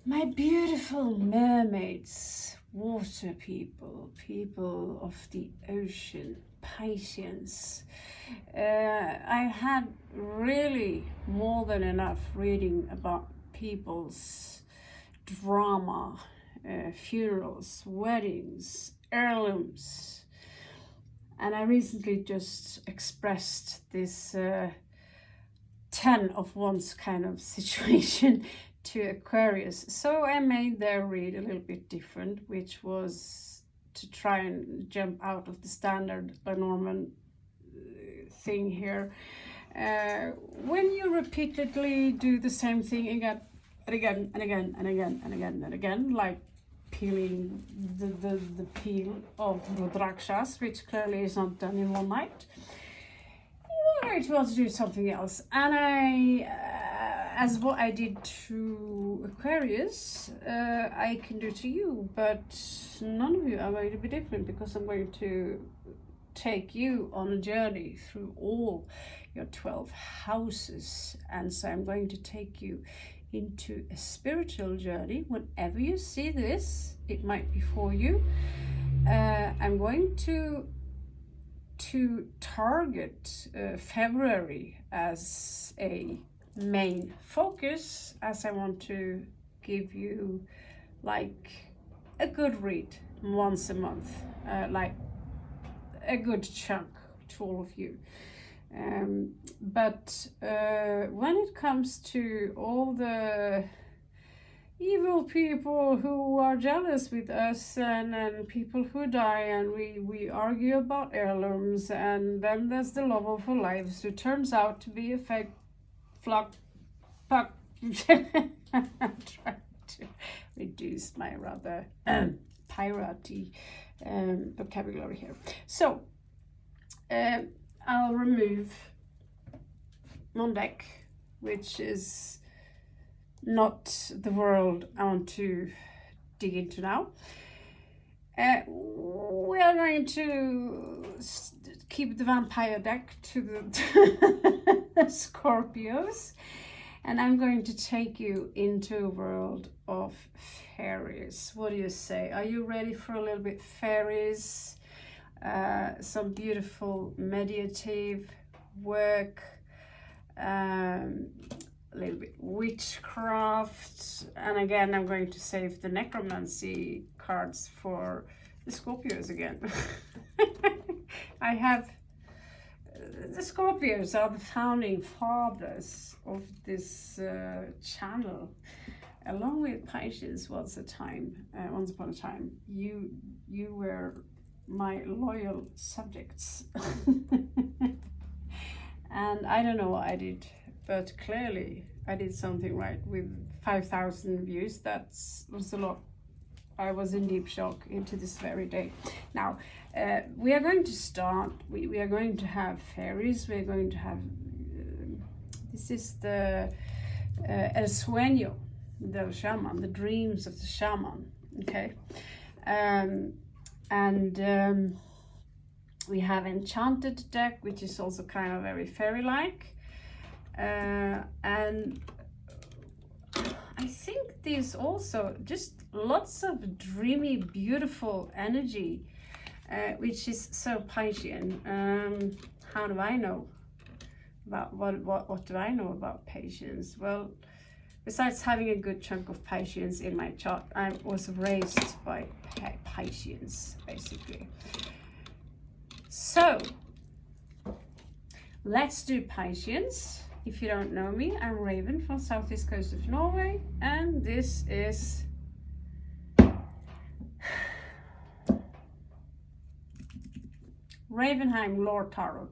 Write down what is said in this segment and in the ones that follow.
My beautiful mermaids, water people, people of the ocean, Pisces. I've had really more than enough reading about people's drama, funerals, weddings, heirlooms. And I recently just expressed this 10 of wands kind of situation to Aquarius. So I made their read a little bit different, which was to try and jump out of the standard Norman thing here. When you repeatedly do the same thing again and again and again and again and again and again, like peeling the peel of Rudrakshas, which clearly is not done in one night, you're going to want to do something else. And as what I did to Aquarius, I can do to you, but none of you are going to be different, because I'm going to take you on a journey through all your 12 houses. And so I'm going to take you into a spiritual journey. Whenever you see this, it might be for you. I'm going to target February as a main focus, as I want to give you like a good read once a month, like a good chunk to all of you. But when it comes to all the evil people who are jealous with us, and people who die, and we argue about heirlooms, and then there's the love of our lives, who turns out to be a fake flop puck. I'm trying to reduce my rather piratey vocabulary here. So I'll remove one deck, which is not the world I want to dig into now. We are going to keep the vampire deck to the Scorpios, and I'm going to take you into a world of fairies. What do you say? Are you ready for a little bit fairies? Some beautiful meditative work, a little bit witchcraft, and again I'm going to save the necromancy cards for the Scorpios again. I have the Scorpios are the founding fathers of this channel, along with Pisces. Once upon a time, you were my loyal subjects. And I don't know what I did, but clearly I did something right with 5,000 views. That was a lot. I was in deep shock into this very day. Now, we are going to start, we are going to have fairies, we are going to have, this is the El Sueño del Shaman, the dreams of the shaman, okay? We have Enchanted deck, which is also kind of very fairy-like. And I think there's also just lots of dreamy, beautiful energy, which is so Piscean. How do I know about what do I know about Pisceans? Well, besides having a good chunk of Pisceans in my chart, I was raised by Pisceans, basically. So let's do Pisceans. If you don't know me, I'm Raven from southeast coast of Norway, and this is Ravenheim Lore Tarot.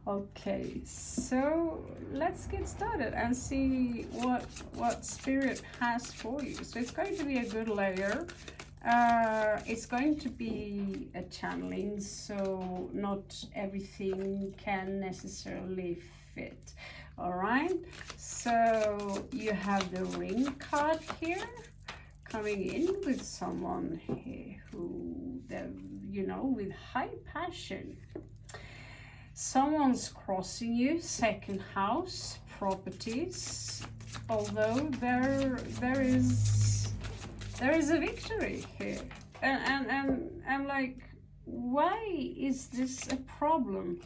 Okay, so let's get started and see what spirit has for you. So it's going to be a good layer. It's going to be a channeling, so not everything can necessarily fit. All right, so you have the ring card here, coming in with someone here who, with high passion. Someone's crossing you, second house, properties, although there is a victory here. And I'm like, why is this a problem?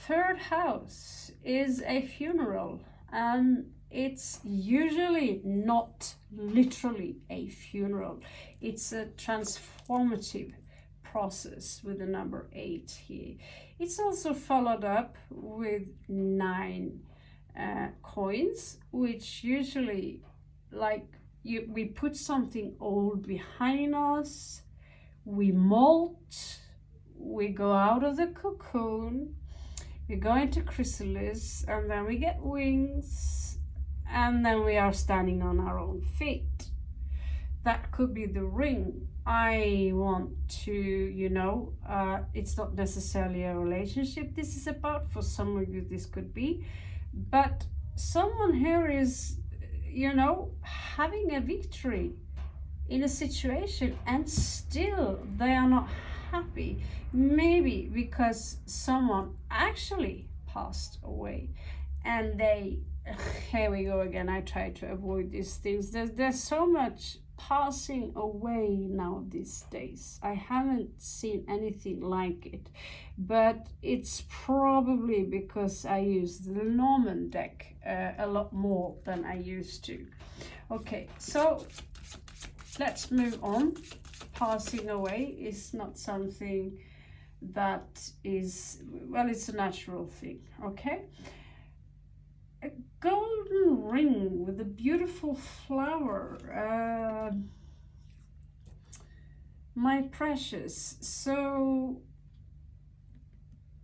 Third house is a funeral, and it's usually not literally a funeral. It's a transformative process with the number 8 here. It's also followed up with 9 coins, which usually, like, we put something old behind us, we molt, we go out of the cocoon, we go into chrysalis, and then we get wings, and then we are standing on our own feet. That could be the ring. I want to, it's not necessarily a relationship this is about. For some of you this could be, but someone here is, having a victory in a situation, and still they are not happy. Maybe because someone actually passed away, and here we go again, I try to avoid these things. There's so much passing away now these days. I haven't seen anything like it, but it's probably because I use the Norman deck a lot more than I used to. Okay, so let's move on. Passing away is not something that is, well, it's a natural thing, okay? A golden ring with a beautiful flower. My precious. So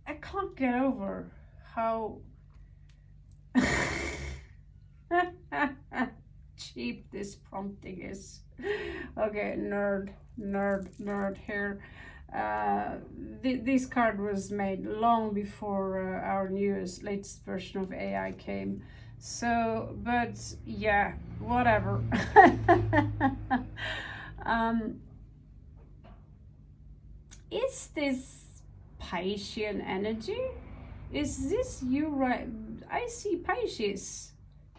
I can't get over how cheap this prompting is. Okay, nerd here. This card was made long before our latest version of AI came. So, but yeah, whatever. Is this Piscean energy? Is this you, right? I see Pisces.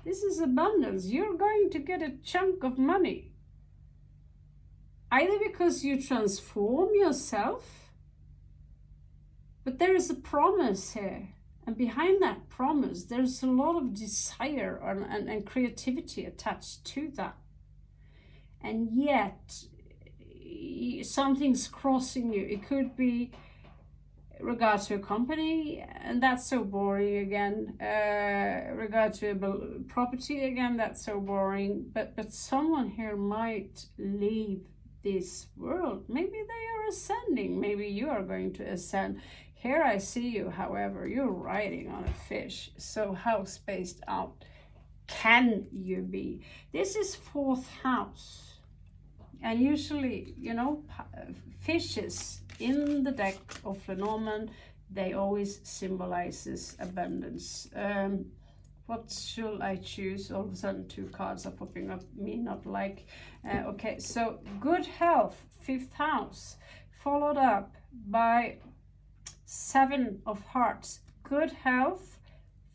This is abundance. You're going to get a chunk of money. Either because you transform yourself, but there is a promise here. And behind that promise, there's a lot of desire and creativity attached to that. And yet, something's crossing you. It could be regard to a company, and that's so boring again. Regard to a property, again, that's so boring. But someone here might leave this world. Maybe they are ascending. Maybe you are going to ascend. Here I see you, however, you're riding on a fish. So how spaced out can you be? This is 4th house. And usually, fishes in the deck of Lenormand, they always symbolizes abundance. What should I choose? All of a sudden 2 cards are popping up, me not like. Okay, so good health, 5th house, followed up by 7 of hearts. Good health,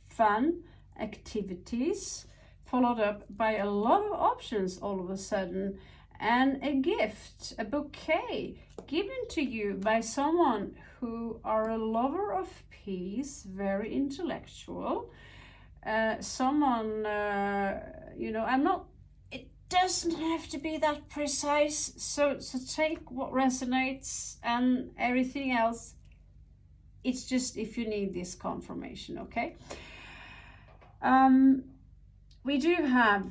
fun, activities, followed up by a lot of options all of a sudden. And a gift, a bouquet, given to you by someone who are a lover of peace, very intellectual. Someone, I'm not, it doesn't have to be that precise. So take what resonates, and everything else, it's just if you need this confirmation, okay? We do have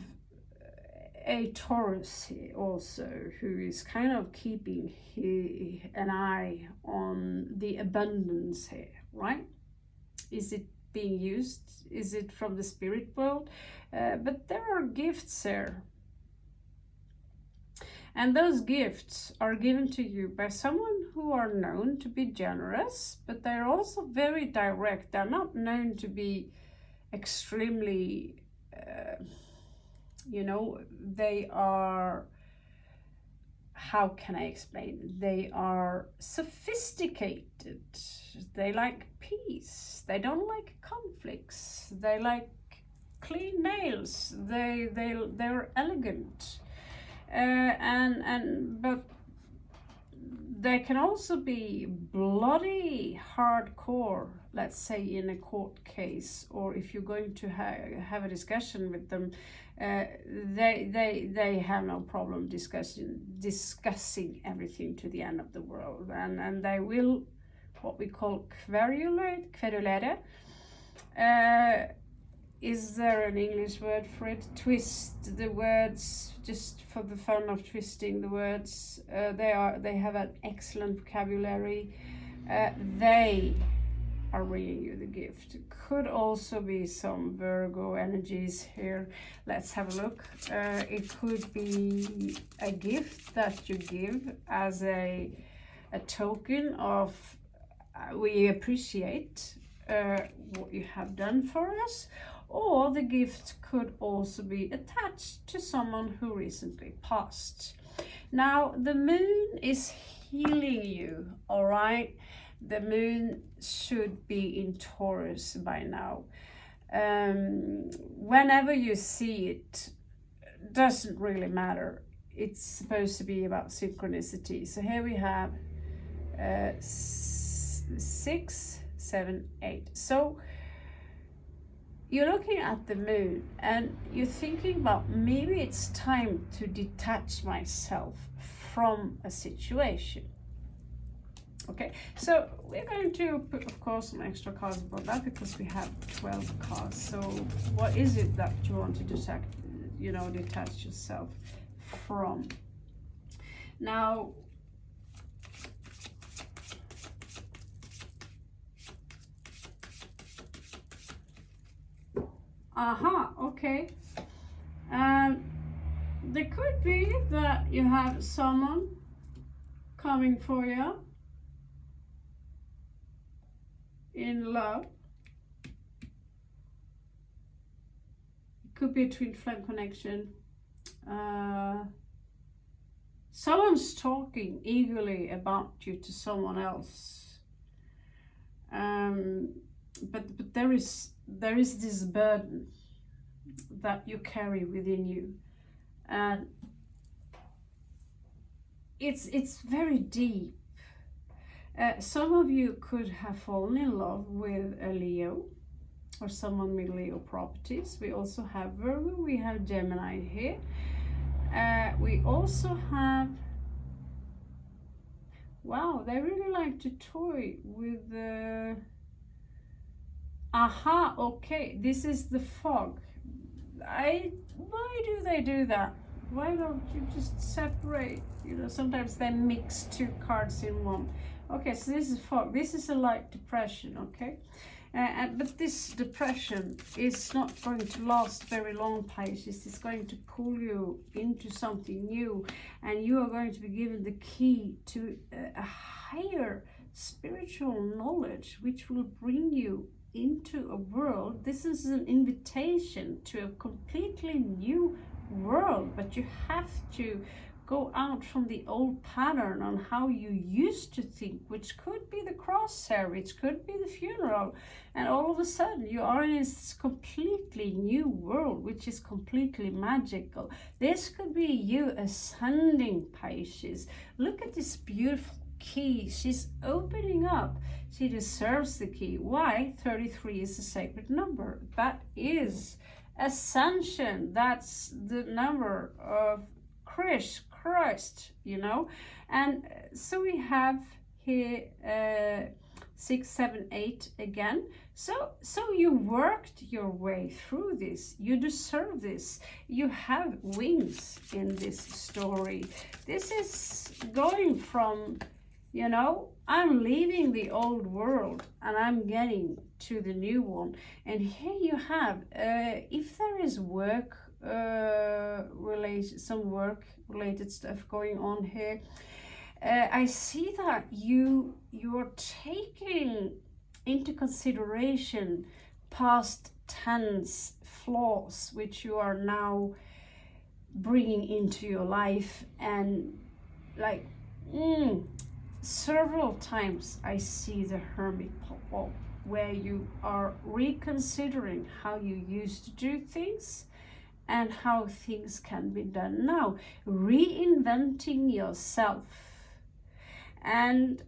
a Taurus here also, who is kind of keeping an eye on the abundance here, right? Is it being used? Is it from the spirit world? But there are gifts here. And those gifts are given to you by someone who are known to be generous, but they're also very direct. They're not known to be extremely they are, how can I explain? They are sophisticated. They like peace. They don't like conflicts. They like clean nails. They're elegant, and but they can also be bloody hardcore, let's say in a court case, or if you're going to have a discussion with them, they have no problem discussing everything to the end of the world, and they will, what we call querulere. Is there an English word for it? Twist the words, just for the fun of twisting the words. They have an excellent vocabulary. They are bringing you the gift. Could also be some Virgo energies here. Let's have a look. It could be a gift that you give as a token of we appreciate what you have done for us, or the gift could also be attached to someone who recently passed. Now, the moon is healing you, all right? The moon should be in Taurus by now. Whenever you see it, doesn't really matter. It's supposed to be about synchronicity. So here we have 6, 7, 8. So you're looking at the moon and you're thinking about maybe it's time to detach myself from a situation. Okay, so we're going to put, of course, some extra cards about that because we have 12 cards. So what is it that you want to detach yourself from? Now, okay. There could be that you have someone coming for you in love. It could be a twin flame connection. Someone's talking eagerly about you to someone else. But there is this burden that you carry within you, and it's very deep. Some of you could have fallen in love with a Leo or someone with Leo properties. We also have Virgo, we have Gemini here. We also have, wow, they really like to toy with the okay, this is the fog. Why do they do that? Why don't you just separate? Sometimes they mix two cards in one. Okay, so this is fog. This is a light depression, okay? But this depression is not going to last very long, Pisces. It's going to pull you into something new, and you are going to be given the key to a higher spiritual knowledge, which will bring you into a world. This is an invitation to a completely new world, but you have to go out from the old pattern on how you used to think, which could be the crosshair, which could be the funeral, and all of a sudden you are in this completely new world, which is completely magical. This could be you ascending, Pisces. Look at this beautiful key. She's opening up. She deserves the key. Why? 33 is a sacred number. That is ascension. That's the number of Christ, and so we have here 6, 7, 8 again. So you worked your way through this. You deserve this. You have wings in this story. This is going from, I'm leaving the old world and I'm getting to the new one. And here you have, if there is work related stuff going on here, I see that you're taking into consideration past tense flaws which you are now bringing into your life, and several times I see the Hermit pop up. where you are reconsidering how you used to do things and how things can be done now, reinventing yourself. And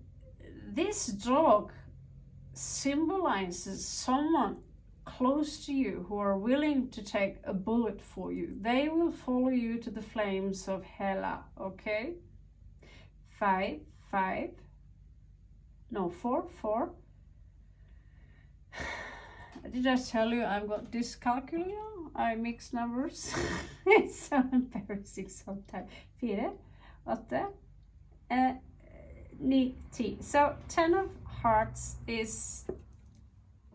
this dog symbolizes someone close to you who are willing to take a bullet for you. They will follow you to the flames of hell, okay? 5, 5, no, 4, 4. Did I tell you I've got dyscalculia? I mix numbers. It's so embarrassing sometimes. 4, 8, 9, 10. So 10 of hearts is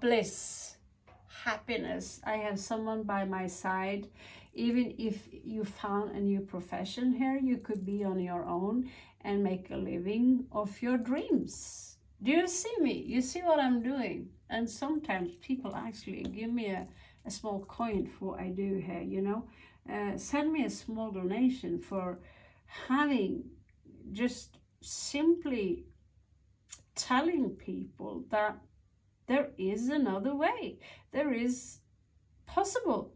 bliss, happiness. I have someone by my side. Even if you found a new profession here, you could be on your own and make a living of your dreams. Do you see me? You see what I'm doing? And sometimes people actually give me a small coin for what I do here, you know. Send me a small donation for having just simply telling people that there is another way. There is possible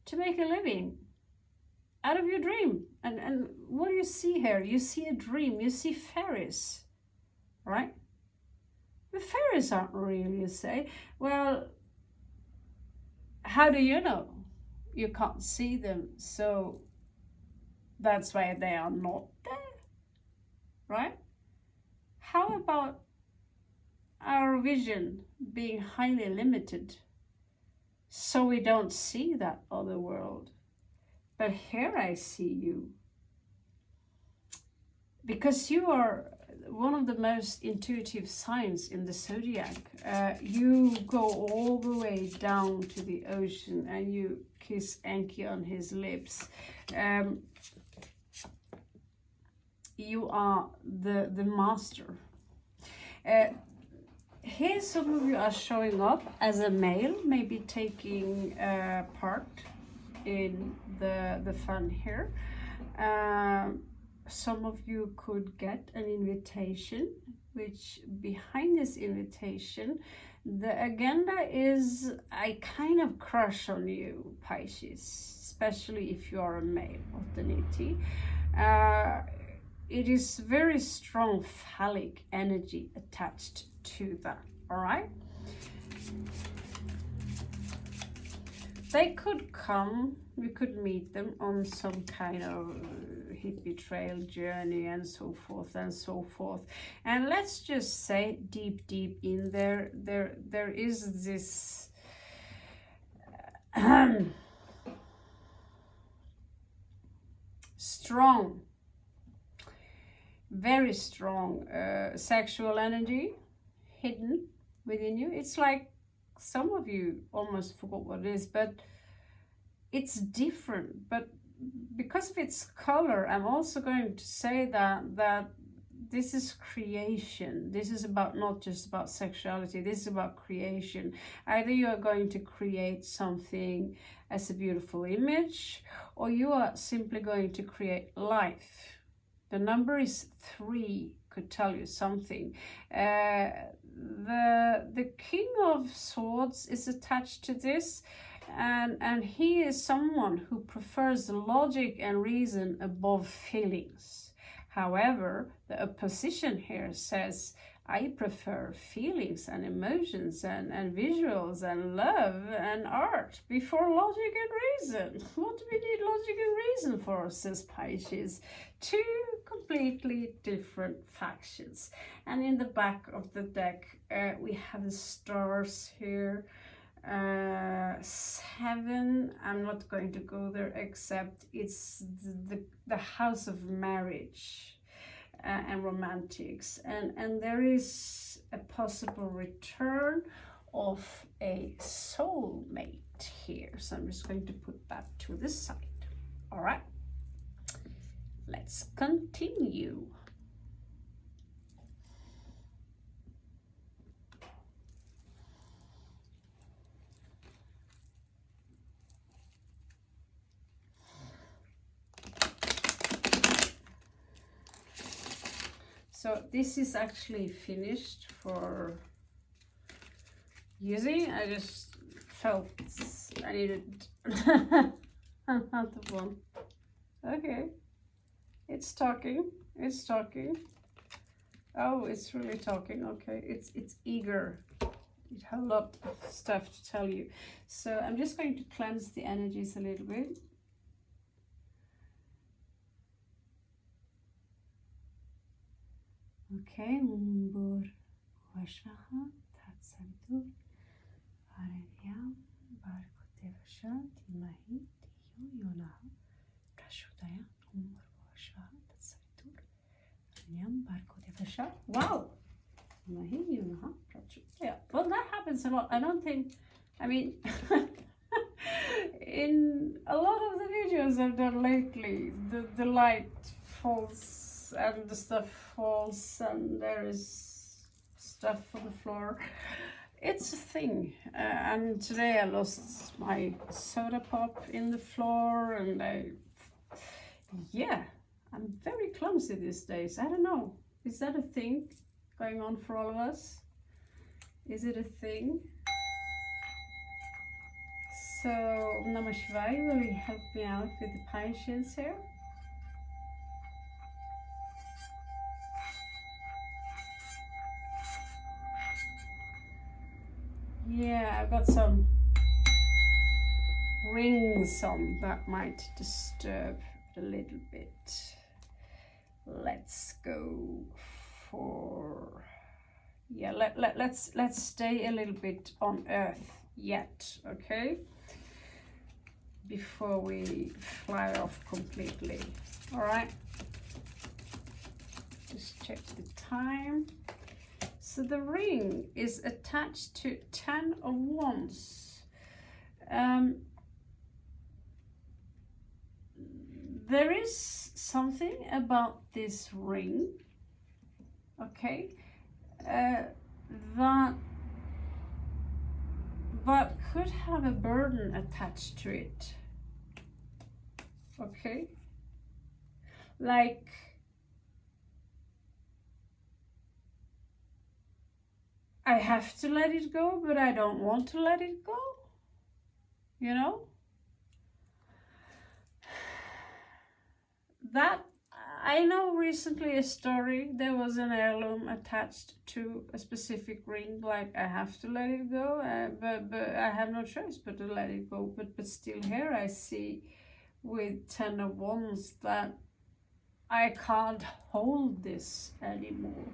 to make a living out of your dream. And what do you see here? You see a dream. You see fairies, right? The fairies aren't real, you say. Well, how do you know? You can't see them, so that's why they are not there, right? How about our vision being highly limited so we don't see that other world? But here I see you, because you are one of the most intuitive signs in the zodiac. You go all the way down to the ocean and you kiss Enki on his lips. You are the master. Here some of you are showing up as a male, maybe taking part in the fun here. Some of you could get an invitation, which behind this invitation, the agenda is I kind of crush on you, Pisces, especially if you are a male of the Niti. It is very strong phallic energy attached to that, all right? They could come, we could meet them on some kind of hippie trail journey and so forth and so forth. And let's just say deep in there is this strong, very strong sexual energy hidden within you. It's like some of you almost forgot what it is, but it's different. But because of its color, I'm also going to say that this is creation. This is about not just about sexuality. This is about creation. Either you are going to create something as a beautiful image, or you are simply going to create life. The number is 3, could tell you something. The King of Swords is attached to this, and he is someone who prefers logic and reason above feelings. However, the opposition here says, I prefer feelings and emotions and visuals and love and art before logic and reason. What do we need logic and reason for, says Pisces? 2 completely different factions. And in the back of the deck, we have the stars here. 7, I'm not going to go there, except it's the house of marriage and romantics, and there is a possible return of a soulmate here. So I'm just going to put that to the side. All right, let's continue. So this is actually finished for You see, I just felt I needed another one. Okay, it's talking. It's talking. Oh, it's really talking. Okay, it's eager. It has a lot of stuff to tell you. So I'm just going to cleanse the energies a little bit. Okay, Mumbur Washvaha, Tatsavitur, Aranyam, Barkutevasha, Timahi, Tiyo Yonaha, Prashudaya, Mumbur Washvaha, Tatsavitur, Aranyam, Barkutevasha. Wow! Timahi, Yonaha, Prashudaya. Well, that happens a lot. I don't think, I mean, in a lot of the videos I've done lately, the light falls and the stuff falls and there is stuff on the floor. It's a thing. And today I lost my soda pop in the floor and I'm very clumsy these days. I don't know. Is that a thing going on for all of us? Is it a thing? So Namah Shivaya, will you help me out with the patience here? Yeah, I've got some rings on that might disturb a little bit. Let's go for, yeah, let's stay a little bit on Earth yet, okay? Before we fly off completely. All right. Just check the time. So the ring is attached to 10 of Wands. There is something about this ring, okay, that could have a burden attached to it, okay, like I have to let it go, but I don't want to let it go, you know? That, I know recently a story, there was an heirloom attached to a specific ring, like I have to let it go, but I have no choice but to let it go. But still here I see with 10 of Wands that I can't hold this anymore.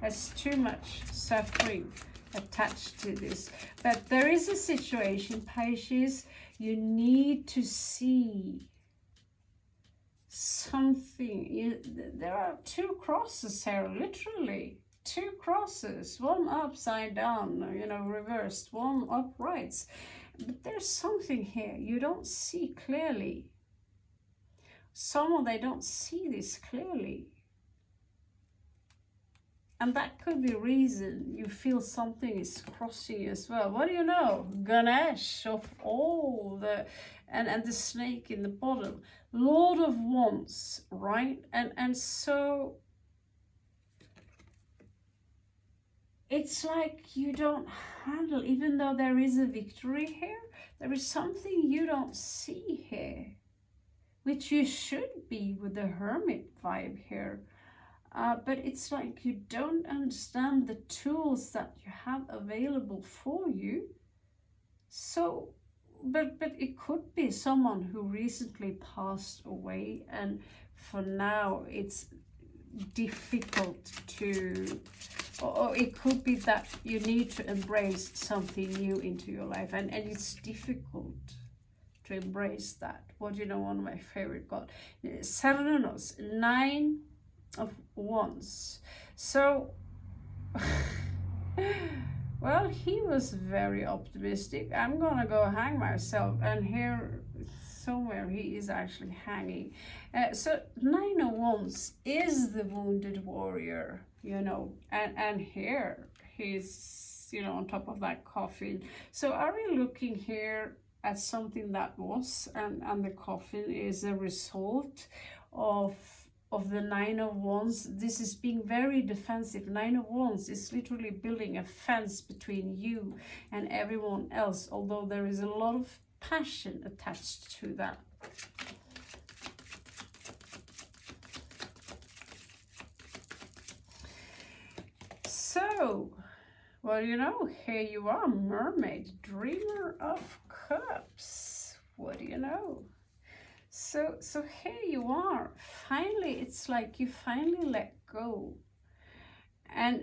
There's too much suffering attached to this. But there is a situation, Pisces, you need to see something. There are two crosses here, literally. Two crosses, one upside down, you know, reversed, one upright. But there's something here you don't see clearly. Someone, they don't see this clearly. And that could be reason you feel something is crossing you as well. What do you know? Ganesh of all the, and the snake in the bottom. Lord of Wands, right? And so it's like you don't handle, even though there is a victory here, there is something you don't see here, which you should be with the Hermit vibe here. But it's like you don't understand the tools that you have available for you. So, but it could be someone who recently passed away, and for now it's difficult to, or it could be that you need to embrace something new into your life, and it's difficult to embrace that. What do you know, one of my favorite God, Cernunnos, 9 of Wands. So well, he was very optimistic. I'm gonna go hang myself, and here somewhere he is actually hanging. So 9 of Wands is the wounded warrior, you know, and here he's, you know, on top of that coffin. So are we looking here at something that was, and the coffin is a result of of the Nine of Wands. This is being very defensive. Nine of Wands is literally building a fence between you and everyone else, although there is a lot of passion attached to that. So, well, you know, here you are, Mermaid, Dreamer of Cups. What do you know? So here you are. Finally, it's like you finally let go. And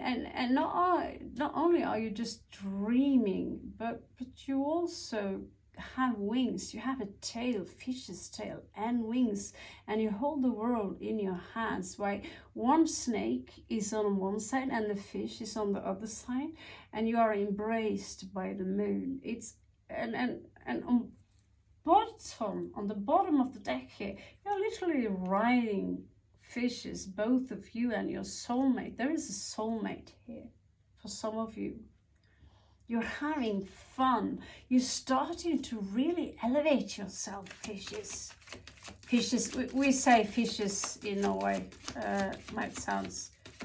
not only are you just dreaming, but you also have wings. You have a tail, fish's tail, and wings, and you hold the world in your hands. Why, one snake is on one side and the fish is on the other side, and you are embraced by the moon. It's and on the bottom of the deck here, you're literally riding fishes, both of you and your soulmate. There is a soulmate here for some of you. You're having fun. You're starting to really elevate yourself, fishes. Fishes, we say fishes in Norway. Might sound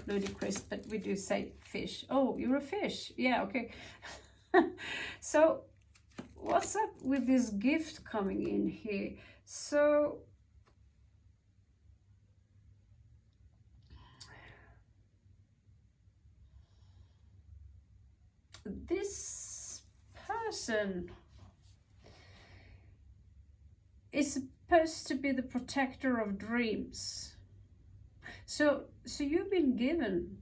ludicrous, but we do say fish. Oh, you're a fish. Yeah, okay. So, what's up with this gift coming in here? So, this person is supposed to be the protector of dreams. So you've been given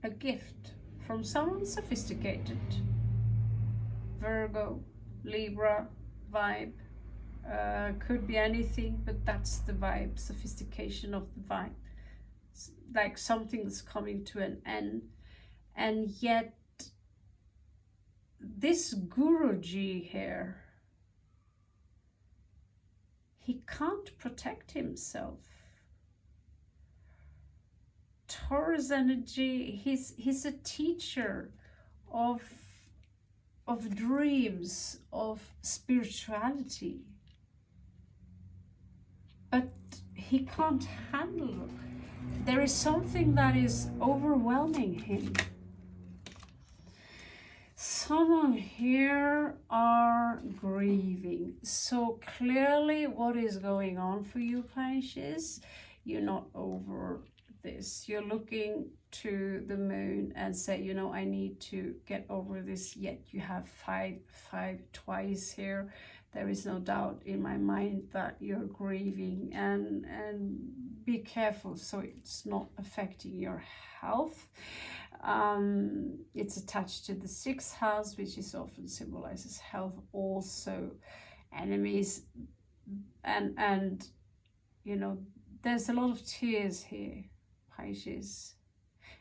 a gift from someone sophisticated. Virgo, Libra vibe. Could be anything, but that's the vibe, sophistication of the vibe. It's like something's coming to an end. And yet, this Guruji here, he can't protect himself. Taurus energy, he's a teacher of dreams, of spirituality. But he can't handle it. There is something that is overwhelming him. Someone here are grieving. So clearly what is going on for you, Pisces? You're not over this. You're looking to the moon and say, you know, I need to get over this. Yet you have five twice here. There is no doubt in my mind that you're grieving, and be careful so it's not affecting your health. It's attached to the 6th house, which is often symbolizes health, also enemies, and you know, there's a lot of tears here, Pisces,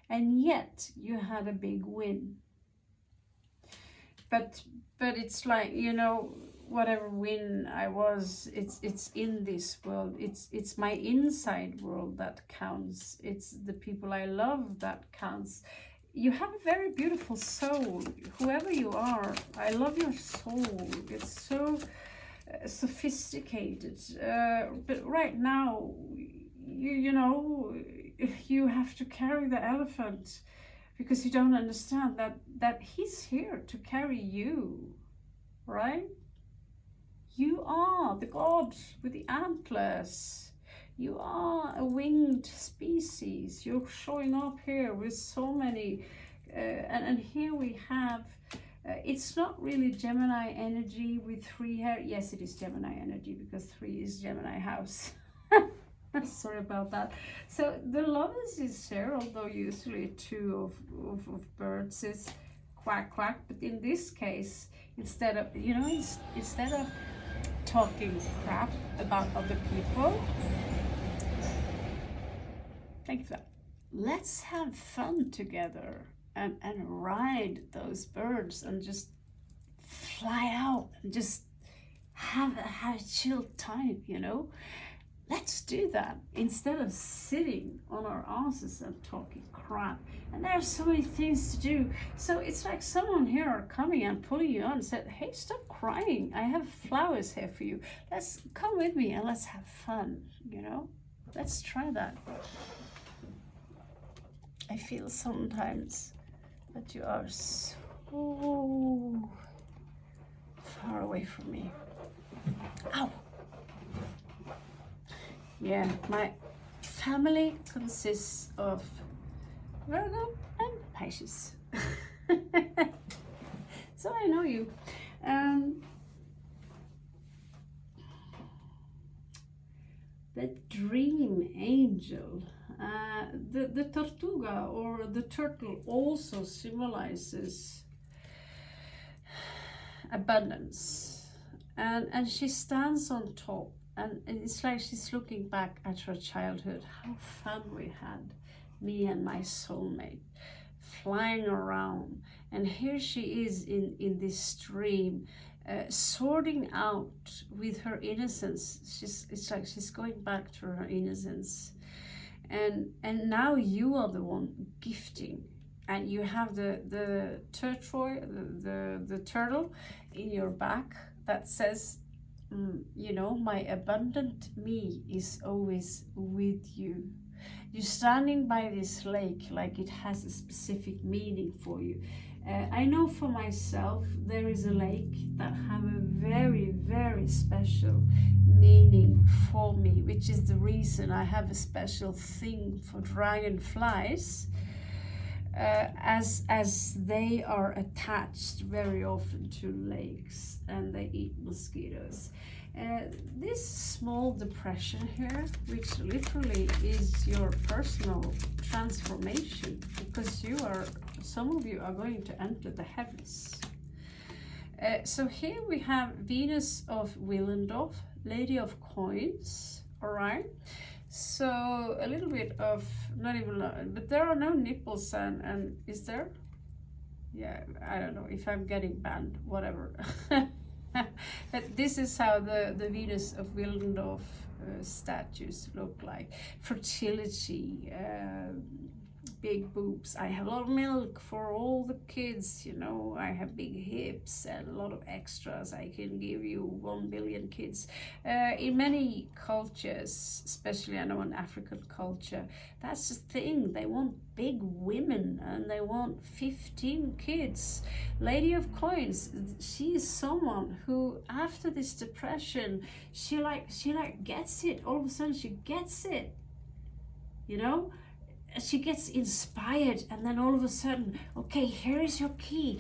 and yet you had a big win. But it's like, you know, whatever win I was, it's in this world. It's my inside world that counts. It's the people I love that counts. You have a very beautiful soul, whoever you are. I love your soul. It's so sophisticated. But right now, you know, you have to carry the elephant because you don't understand that he's here to carry you, right? You are the god with the antlers. You are a winged species. You're showing up here with so many, and here we have, it's not really Gemini energy with 3 here. Yes, it is Gemini energy because 3 is Gemini house. Sorry about that. So the lovers is here, although usually 2 of birds is quack quack, but in this case, instead of, you know, instead of talking crap about other people, thank you for that, let's have fun together and ride those birds and just fly out and just have a chill time, you know. Let's do that instead of sitting on our asses and talking crap. And there are so many things to do. So it's like someone here are coming and pulling you on and said, hey, stop crying. I have flowers here for you. Let's come with me and let's have fun, you know. Let's try that. I feel sometimes that you are so far away from me. Ow! Yeah, my family consists of Virgo and Pisces. So I know you. The dream angel. The tortuga, or the turtle, also symbolizes abundance, and she stands on top, and it's like she's looking back at her childhood, how fun we had, me and my soulmate, flying around. And here she is in this stream, sorting out with her innocence. It's like she's going back to her innocence, and now you are the one gifting, and you have the turtle in your back that says, you know, my abundant me is always with you. You're standing by this lake like it has a specific meaning for you. I know for myself there is a lake that have a very, very special meaning for me, which is the reason I have a special thing for dragonflies, as they are attached very often to lakes and they eat mosquitoes. This small depression here, which literally is your personal transformation, because some of you are going to enter the heavens. So here we have Venus of Willendorf, Lady of Coins, all right? So a little bit of, not even, but there are no nipples, and is there? Yeah, I don't know if I'm getting banned, whatever. But this is how the Venus of Willendorf statues look like. Fertility, big boobs. I have a lot of milk for all the kids, you know. I have big hips and a lot of extras. I can give you 1 billion kids. In many cultures, especially I know in African culture, that's the thing. They want big women and they want 15 kids. Lady of Coins, she is someone who, after this depression, she gets it. All of a sudden she gets it, you know. She gets inspired, and then all of a sudden, okay, here is your key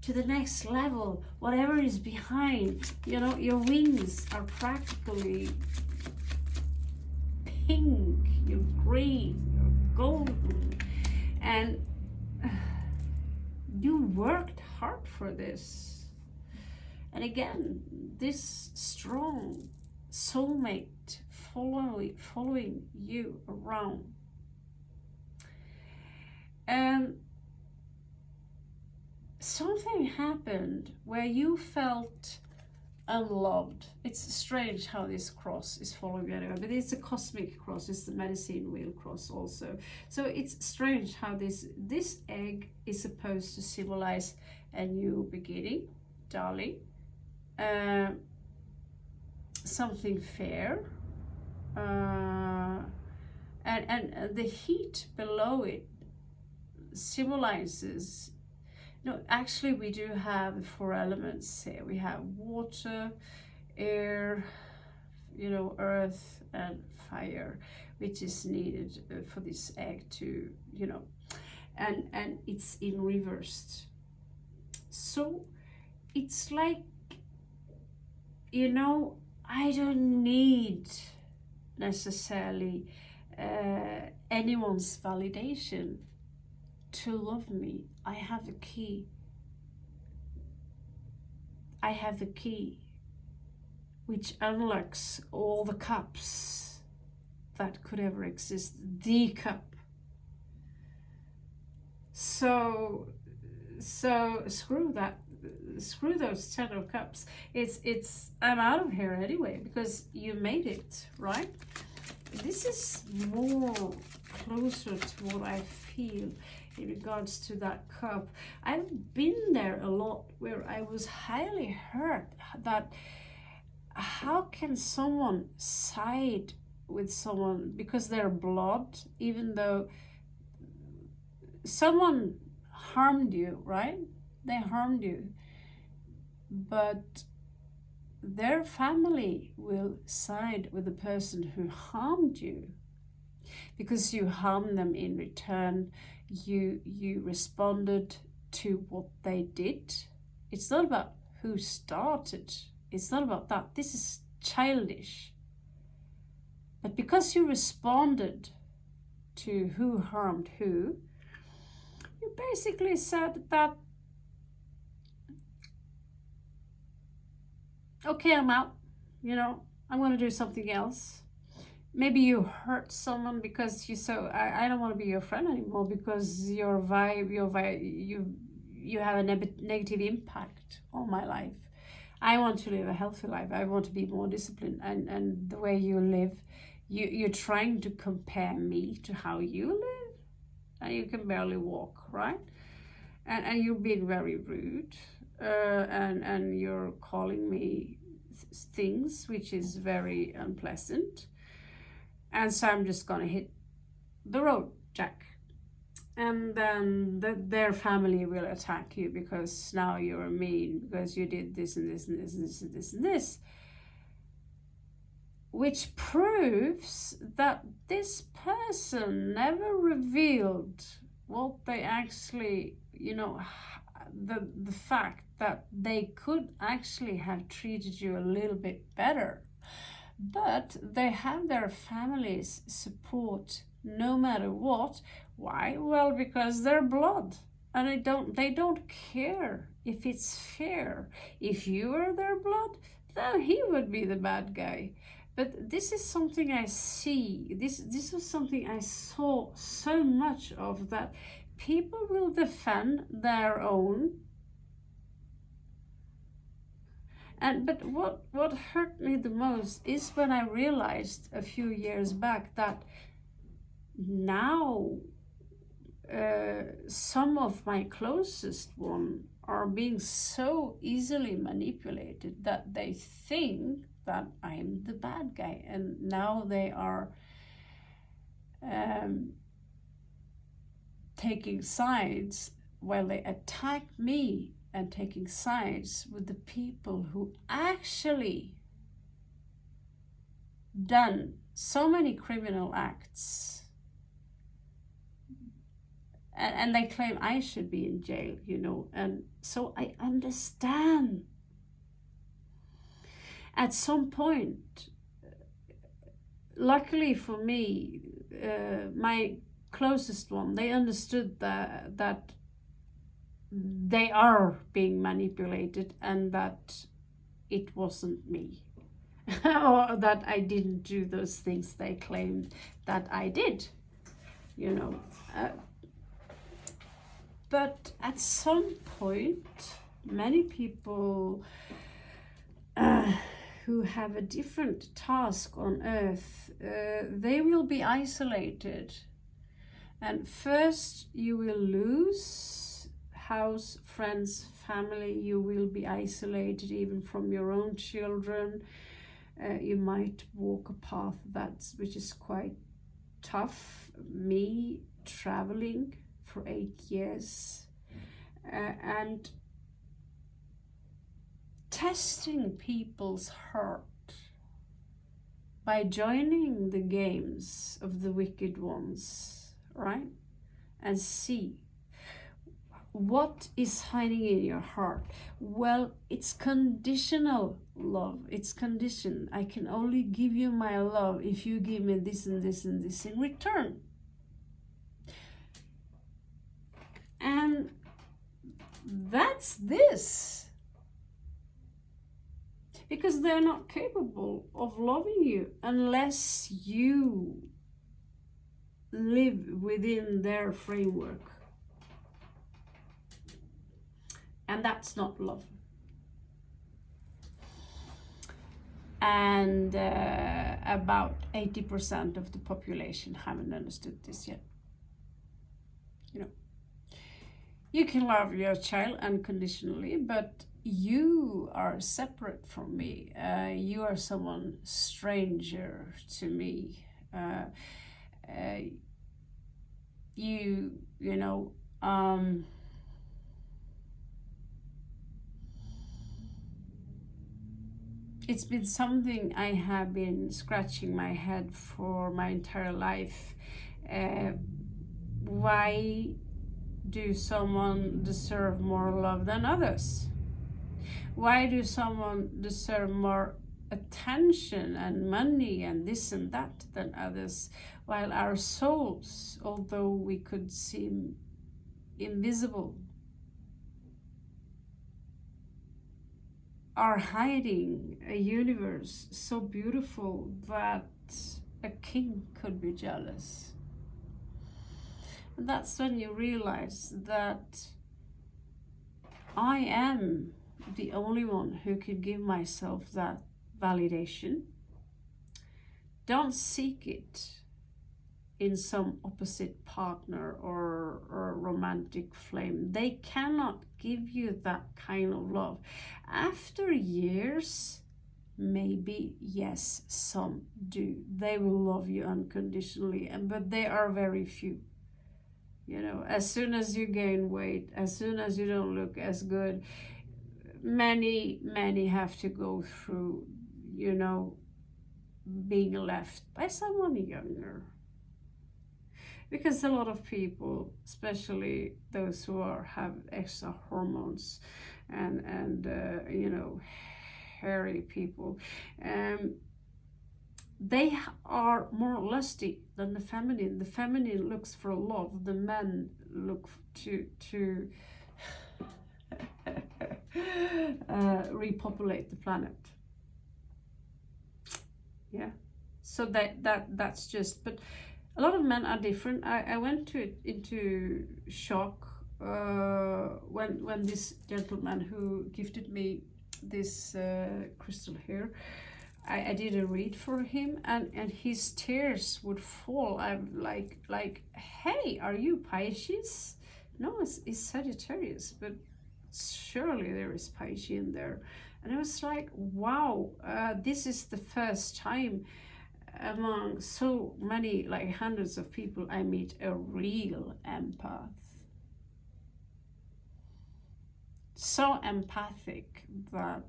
to the next level. Whatever is behind, you know, your wings are practically pink, you're green, you're golden, and you worked hard for this. And again, this strong soulmate following you around. And something happened where you felt unloved. It's strange how this cross is following you anyway, but it's a cosmic cross, it's the medicine wheel cross also. So it's strange how this egg is supposed to symbolize a new beginning, darling, something fair, and the heat below it symbolizes, no, actually we do have 4 elements here. We have water, air, you know, earth and fire, which is needed for this egg to, you know, and it's in reversed. So it's like, you know, I don't need necessarily anyone's validation to love me. I have the key. I have the key which unlocks all the cups that could ever exist. The cup. So screw that. Screw those 10 of cups. I'm out of here anyway, because you made it, right? This is more closer to what I feel in regards to that cup. I've been there a lot where I was highly hurt that how can someone side with someone because they're blood, even though someone harmed you, right? They harmed you, but their family will side with the person who harmed you because you harmed them in return. You responded to what they did. It's not about who started. It's not about that. This is childish. But because you responded to who harmed who, you basically said that, okay, I'm out. I'm going to do something else. Maybe you hurt someone because I don't want to be your friend anymore because you have a negative impact on my life. I want to live a healthy life. I want to be more disciplined. And the way you live, you're trying to compare me to how you live. And you can barely walk, right? And you're being very rude. And you're calling me things which is very unpleasant. And so I'm just gonna hit the road, Jack. And then their family will attack you because now you're mean because you did this and this and this and this and this and this. Which proves that this person never revealed what they actually, the fact that they could actually have treated you a little bit better. But they have their family's support no matter what. Why? Well, because they're blood. And they don't care if it's fair. If you were their blood, then he would be the bad guy. But this is something I see. This was something I saw so much of, that people will defend their own. But what hurt me the most is when I realized a few years back that now some of my closest ones are being so easily manipulated that they think that I'm the bad guy, and now they are taking sides while they attack me and taking sides with the people who actually done so many criminal acts. And they claim I should be in jail, and so I understand. At some point, luckily for me, my closest one, they understood that they are being manipulated and that it wasn't me. Or that I didn't do those things they claimed that I did, But at some point, many people who have a different task on earth, they will be isolated. And first you will lose house, friends, family. You will be isolated even from your own children. You might walk a path which is quite tough. Me traveling for 8 years and testing people's heart by joining the games of the wicked ones, right? And see what is hiding in your heart. Well, it's conditional love. It's conditioned. I can only give you my love if you give me this and this and this in return. And that's this. Because they're not capable of loving you unless you live within their framework. And that's not love. And about 80% of the population haven't understood this yet. You can love your child unconditionally, but you are separate from me. You are someone stranger to me. Uh, you know, it's been something I have been scratching my head for my entire life. Why do someone deserve more love than others? Why do someone deserve more attention and money and this and that than others, while our souls, although we could seem invisible, are hiding a universe so beautiful that a king could be jealous? And that's when you realize that I am the only one who could give myself that validation. Don't seek it in some opposite partner or romantic flame. They cannot give you that kind of love. After years, maybe, yes, some do. They will love you unconditionally, but they are very few. You know, as soon as you gain weight, as soon as you don't look as good, many have to go through, you know, being left by someone younger. Because a lot of people, especially those who have extra hormones and you know, hairy people, they are more lusty than the feminine. The feminine looks for love. The men look to repopulate the planet. Yeah. So that's just. But a lot of men are different. I went into shock when this gentleman who gifted me this crystal here, I did a read for him, and his tears would fall. I'm like, hey, are you Pisces? No, it's Sagittarius, but surely there is Pisces in there. And I was like, wow, this is the first time among so many, like hundreds of people, I meet a real empath. So empathic that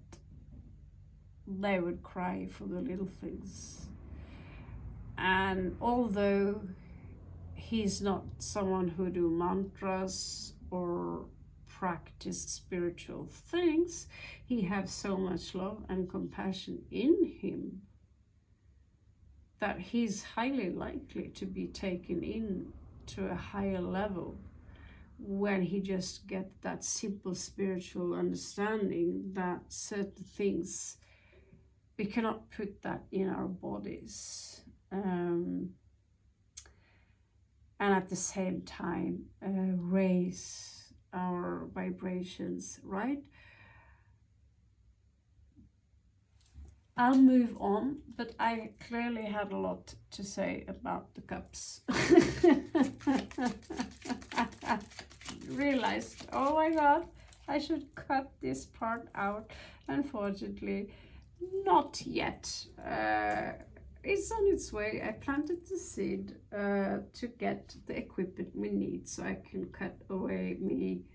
they would cry for the little things. And although he's not someone who do mantras or practice spiritual things, he has so much love and compassion in him that he's highly likely to be taken in to a higher level when he just get that simple spiritual understanding that certain things, we cannot put that in our bodies, and at the same time raise our vibrations, right? I'll move on, but I clearly had a lot to say about the cups. Realized, oh my god, I should cut this part out. Unfortunately, not yet. It's on its way. I planted the seed to get the equipment we need so I can cut away me.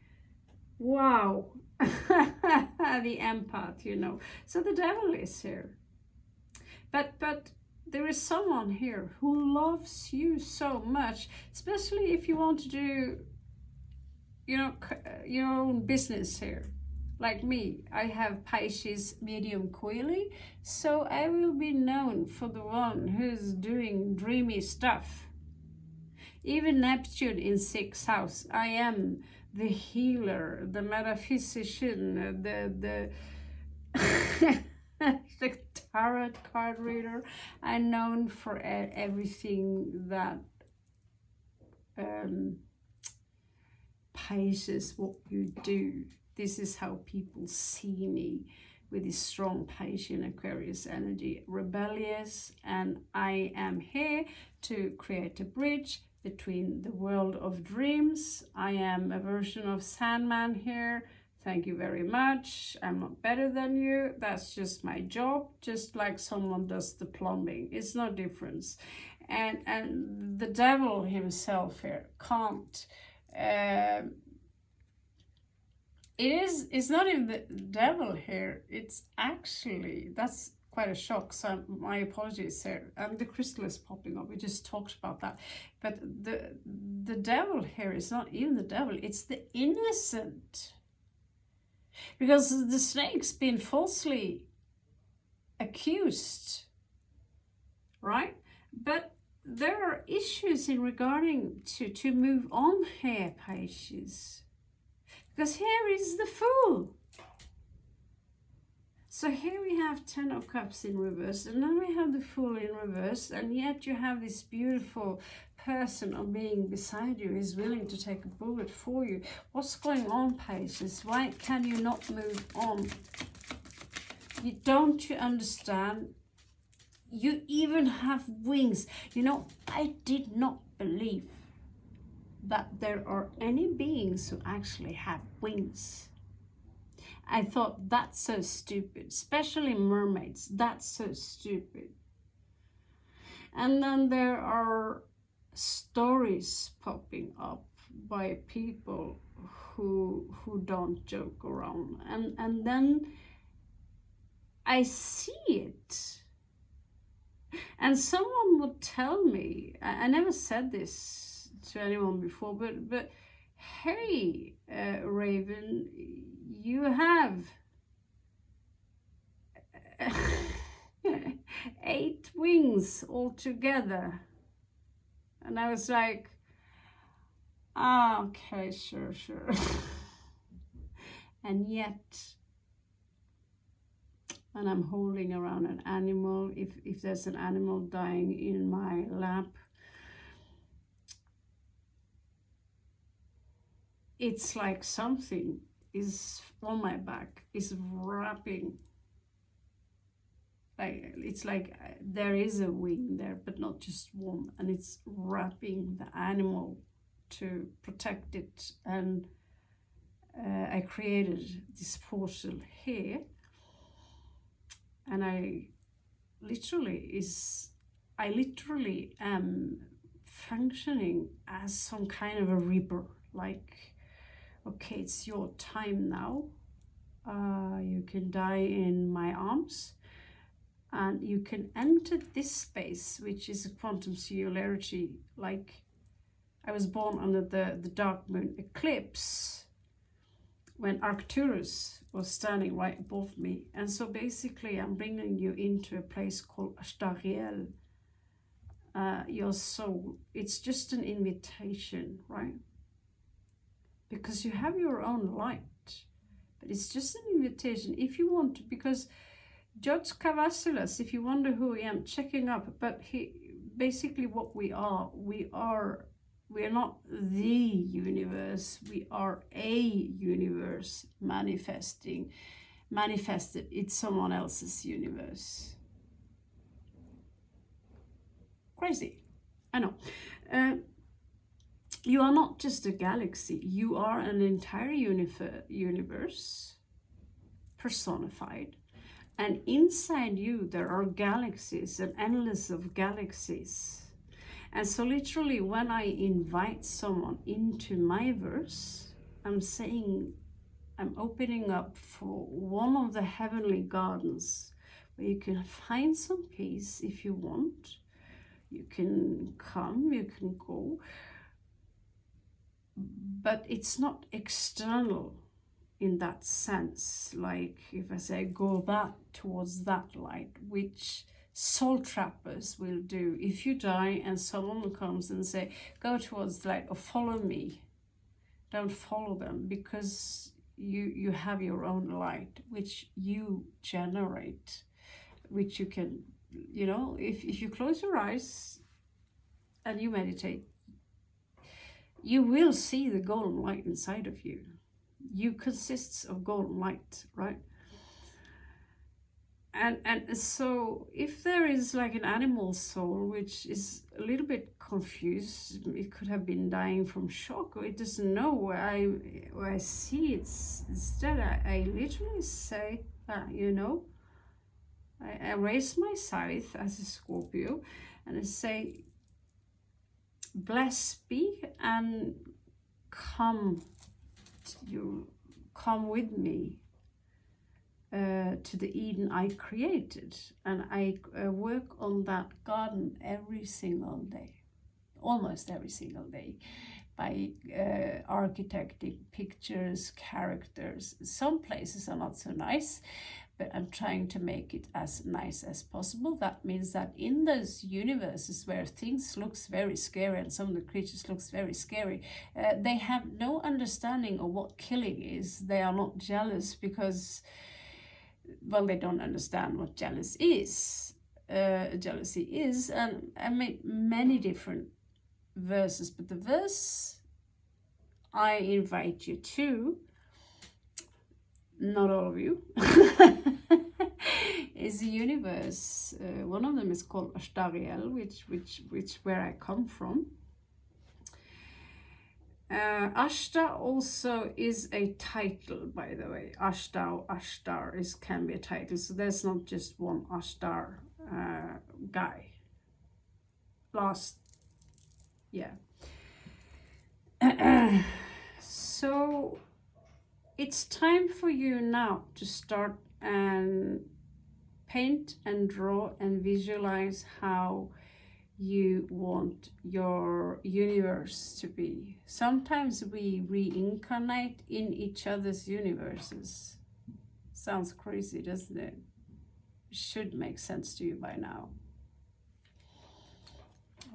Wow. The empath, you know. So the devil is here. But there is someone here who loves you so much, especially if you want to do, you know, your own business here. Like me, I have Pisces medium coily, so I will be known for the one who's doing dreamy stuff. Even Neptune in 6th house, I am the healer, the metaphysician, the the tarot card reader. I'm known for everything that Pisces, what you do. This is how people see me, with this strong Pisces Aquarius energy, rebellious, and I am here to create a bridge between the world of dreams. I am a version of Sandman here, Thank you very much. I'm not better than you. That's just my job. Just like someone does the plumbing. It's no difference. And the devil himself here can't. It's not even the devil here. It's actually, that's quite a shock. So my apologies there. And the crystal is popping up. We just talked about that. But the devil here is not even the devil. It's the innocent. Because the snake's been falsely accused, right? But there are issues in regarding to move on here, Pisces. Because here is the Fool. So here we have 10 of Cups in reverse, and then we have the Fool in reverse, and yet you have this beautiful person or being beside you is willing to take a bullet for you. What's going on, Pisces? Why can you not move on? Don't you understand? You even have wings. You know, I did not believe that there are any beings who actually have wings. I thought that's so stupid, especially mermaids. That's so stupid. And then there are stories popping up by people who don't joke around. And then I see it. And someone would tell me, I never said this to anyone before, but hey, Raven, you have 8 wings altogether. And I was like, okay, sure. And yet, and I'm holding around an animal, if there's an animal dying in my lap, it's like something is on my back, is wrapping. It's like there is a wing there, but not just one, and it's wrapping the animal to protect it. And I created this portal here, and I literally am functioning as some kind of a reaper. Like, okay, it's your time now. You can die in my arms, and you can enter this space, which is a quantum singularity. Like, I was born under the dark moon eclipse when Arcturus was standing right above me. And so basically I'm bringing you into a place called Ashtariel, your soul. It's just an invitation, right? Because you have your own light, but it's just an invitation if you want to. Because Judge Cavasulas, if you wonder who I am, checking up, but he basically what we are not the universe, we are a universe manifested. It's someone else's universe. Crazy, I know. You are not just a galaxy, you are an entire universe personified. And inside you, there are galaxies, an endless of galaxies. And so literally when I invite someone into my verse, I'm saying, I'm opening up for one of the heavenly gardens where you can find some peace if you want. You can come, you can go. But it's not external in that sense. Like if I say, go back towards that light, which soul trappers will do. If you die and someone comes and say, go towards the light or follow me, don't follow them, because you have your own light, which you generate, which you can, you know, if you close your eyes and you meditate, you will see the golden light inside of you. You consists of golden light, right? And so if there is like an animal soul which is a little bit confused, it could have been dying from shock, or it doesn't know where I see it. Instead, I literally say, you know, I raise my scythe as a Scorpio, and I say, blessed be, and come with me to the Eden I created, and I work on that garden every single day, almost every single day, by architecting pictures, characters. Some places are not so nice, but I'm trying to make it as nice as possible. That means that in those universes where things looks very scary and some of the creatures looks very scary, they have no understanding of what killing is. They are not jealous because, well, they don't understand what jealousy is. And I made many different verses, but the verse I invite you to, not all of you, is a universe. One of them is called Ashtariel, which where I come from. Ashtar also is a title, by the way. Ashtar can be a title, so there's not just one Ashtar guy. So it's time for you now to start and paint and draw and visualize how you want your universe to be. Sometimes we reincarnate in each other's universes. Sounds crazy, doesn't it? Should make sense to you by now.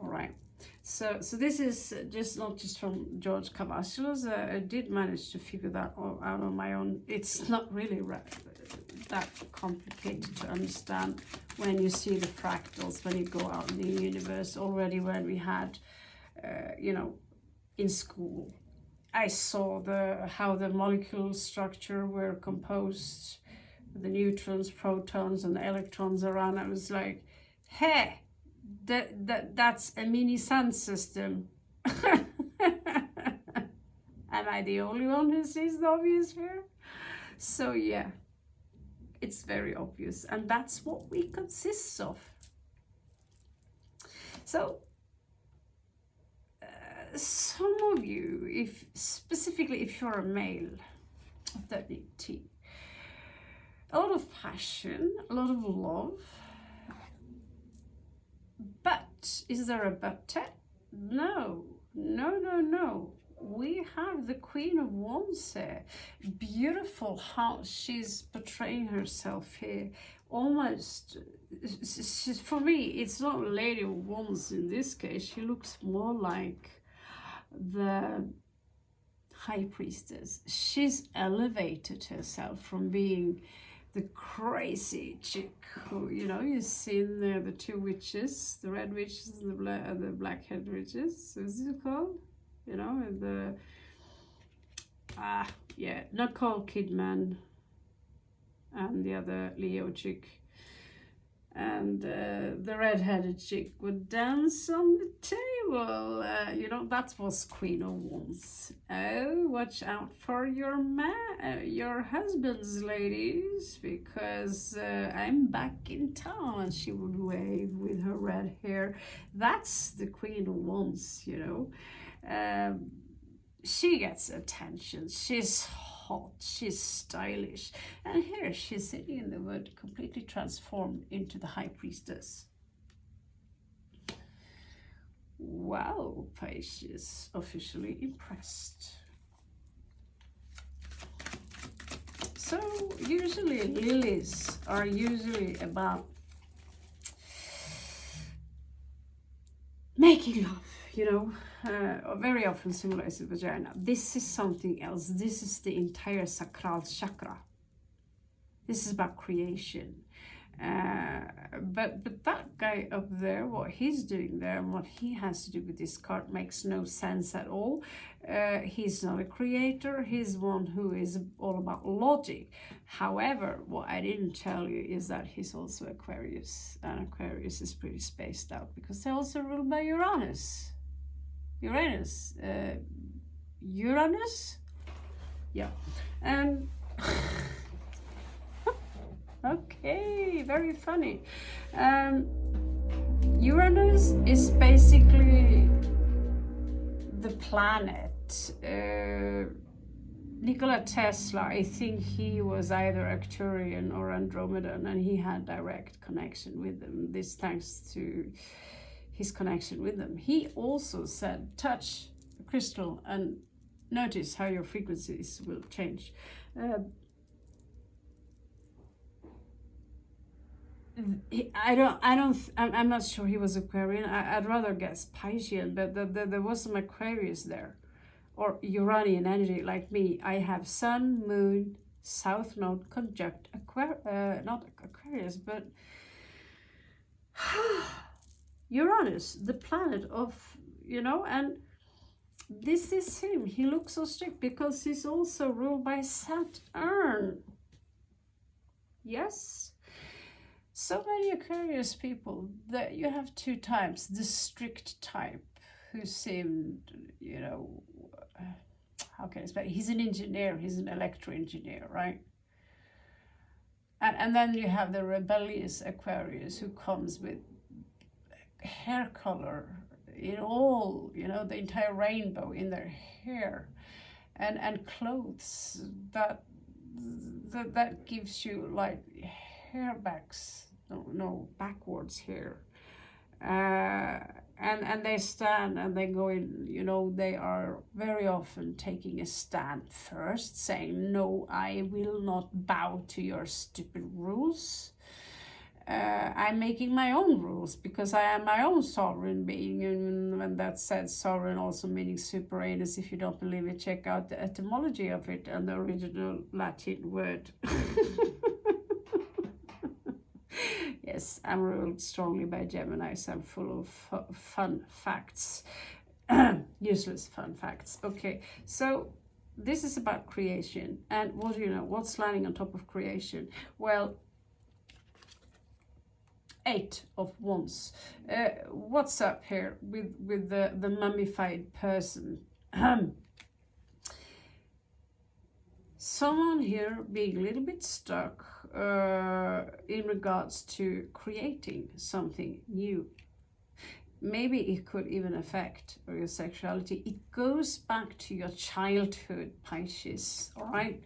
All right. So this is just not just from George Cavazos. I did manage to figure that all out on my own. It's not really that complicated to understand when you see the fractals, when you go out in the universe. Already when we had, you know, in school, I saw how the molecule structure were composed, the neutrons, protons, and electrons around. I was like, hey, that's a mini sun system. Am I the only one who sees the obvious here? So yeah, it's very obvious, and that's what we consist of. So some of you, specifically if you're a male of 30, a lot of passion, a lot of love. But is there a but? No. We have the Queen of Wands here. Beautiful how she's portraying herself here. Almost, for me, it's not Lady of Wands in this case. She looks more like the High Priestess. She's elevated herself from being the crazy chick who, you know, you've seen the two witches, the red witches and the black-haired witches. What's it called? You know, the Nicole Kidman and the other Leo chick, and the red-headed chick would dance on the table. You know, that was Queen of Wands. Oh, watch out for your husbands, ladies, because I'm back in town. And she would wave with her red hair. That's the Queen of Wands, you know. She gets attention. She's hot, she's stylish, and here she's sitting in the wood, completely transformed into the High Priestess. Wow, Pisces, officially impressed. So usually lilies are usually about making love, you know. Very often symbolizes the vagina. This is something else. This is the entire sacral chakra. This is about creation. But that guy up there, what he's doing there and what he has to do with this card makes no sense at all. He's not a creator, he's one who is all about logic. However, what I didn't tell you is that he's also Aquarius, and Aquarius is pretty spaced out because they're also ruled by Uranus. Uranus? Yeah. And okay, very funny. Uranus is basically the planet. Nikola Tesla, I think he was either Arcturian or Andromedan, and he had direct connection with them. This thanks to his connection with them. He also said, touch a crystal and notice how your frequencies will change. I'm not sure he was Aquarian. I'd rather guess Piscean, but there was some Aquarius there, or Uranian energy like me. I have Sun, Moon, South Node conjunct not Aquarius, but Uranus, the planet of, and this is him. He looks so strict because he's also ruled by Saturn. Yes. So many Aquarius people that you have two types, the strict type who seemed, how can I explain? He's an engineer, he's an electro engineer, right? And then you have the rebellious Aquarius who comes with hair color in all, the entire rainbow in their hair, and clothes that gives you like hairbacks, no backwards hair, and they stand and they go in, they are very often taking a stand first, saying, no, I will not bow to your stupid rules. I'm making my own rules because I am my own sovereign being. And when that said, sovereign also meaning superaneous. If you don't believe it, check out the etymology of it and the original Latin word. Yes, I'm ruled strongly by Geminis. I'm full of fun facts. Useless fun facts. Okay, so this is about creation. And what do you know? What's landing on top of creation? Well, 8 of Wands. What's up here with the mummified person? Someone here being a little bit stuck in regards to creating something new. Maybe it could even affect your sexuality. It goes back to your childhood, Pisces, all right?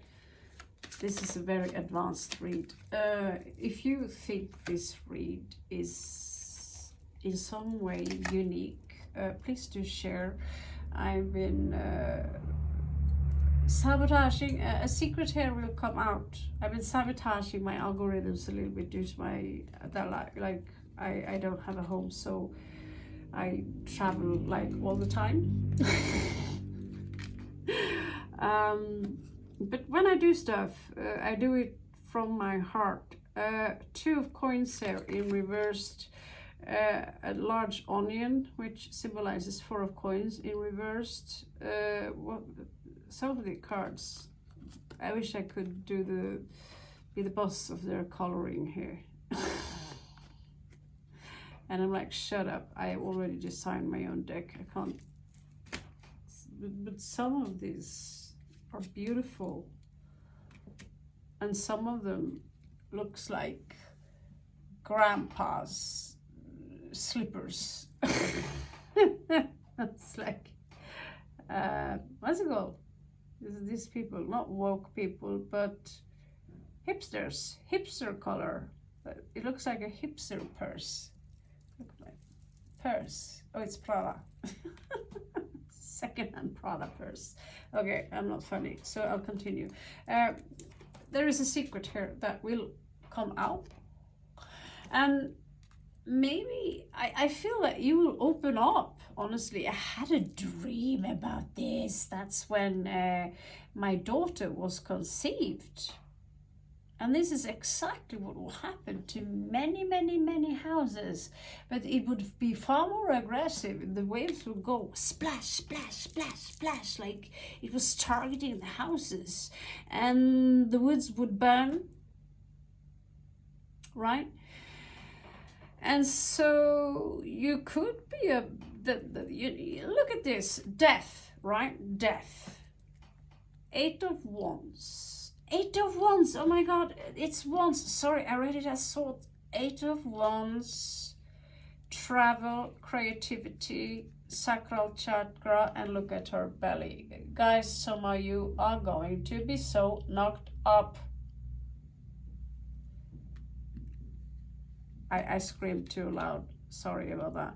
This is a very advanced read. If you think this read is in some way unique, please do share. I've been sabotaging, a secret here will come out. I've been sabotaging my algorithms a little bit due to my, I don't have a home, so I travel like all the time. But when I do stuff, I do it from my heart. 2 of coins here in reversed, a large onion, which symbolizes 4 of coins in reversed. Some of the cards, I wish I could be the boss of their coloring here. And I'm like, shut up, I already designed my own deck, I can't. But some of these are beautiful, and some of them looks like grandpa's slippers. It's like, what's it called? These people, not woke people, but hipsters, hipster color. It looks like a hipster purse. Look at my purse. Oh, it's Prada. Second-hand Prada purse. Okay, I'm not funny, so I'll continue. There is a secret here that will come out, and maybe I feel that you will open up. Honestly, I had a dream about this. That's when my daughter was conceived. And this is exactly what will happen to many, many, many houses. But it would be far more aggressive. The waves would go splash, splash, splash, splash, like it was targeting the houses. And the woods would burn, right? And so you could be you look at this, death, right? Death. 8 of Wands. 8 of Wands, oh my God, it's Wands. Sorry, I read it as sword. 8 of Wands, travel, creativity, sacral chakra, and look at her belly. Guys, some of you are going to be so knocked up. I screamed too loud. Sorry about that.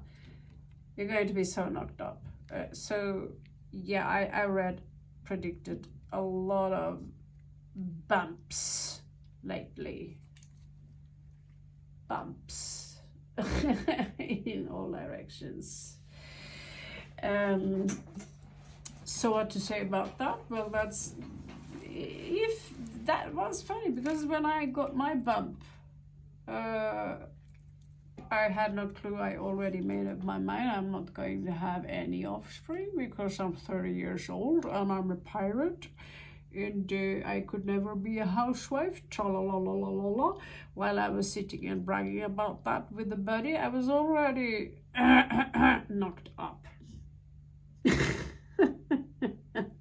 You're going to be so knocked up. So, yeah, I predicted a lot of bumps lately. Bumps in all directions. So what to say about that? Well, if that was funny, because when I got my bump, I had no clue. I already made up my mind. I'm not going to have any offspring because I'm 30 years old and I'm a pirate. And I could never be a housewife, tra-la-la-la-la-la-la. While I was sitting and bragging about that with the buddy, I was already knocked up.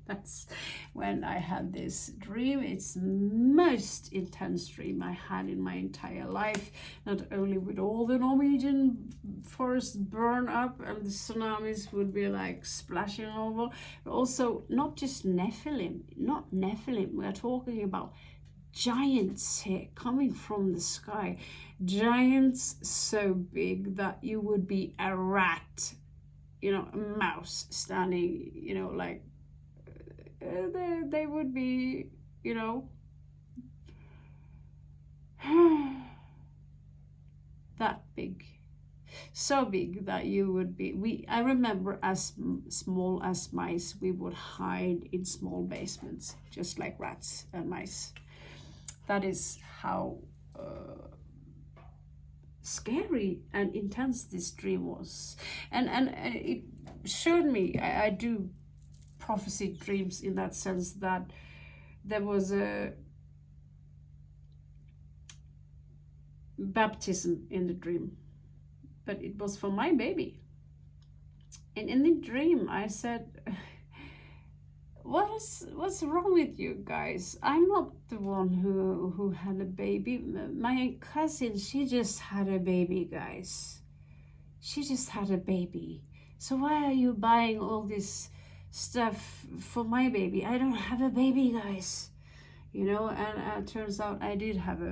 That's when I had this dream. It's the most intense dream I had in my entire life. Not only with all the Norwegian forests burn up and the tsunamis would be like splashing over, but also not just Nephilim, we're talking about giants here coming from the sky. Giants so big that you would be a rat, a mouse standing, like they would be, that big. So big that you would be, I remember as small as mice, we would hide in small basements, just like rats and mice. That is how scary and intense this dream was. And it showed me, I do prophecy dreams in that sense, that there was a baptism in the dream, but it was for my baby. And in the dream I said, what's wrong with you guys? I'm not the one who had a baby. My cousin, she just had a baby, guys. She just had a baby. So why are you buying all this stuff for my baby? I don't have a baby, guys. And it turns out I did have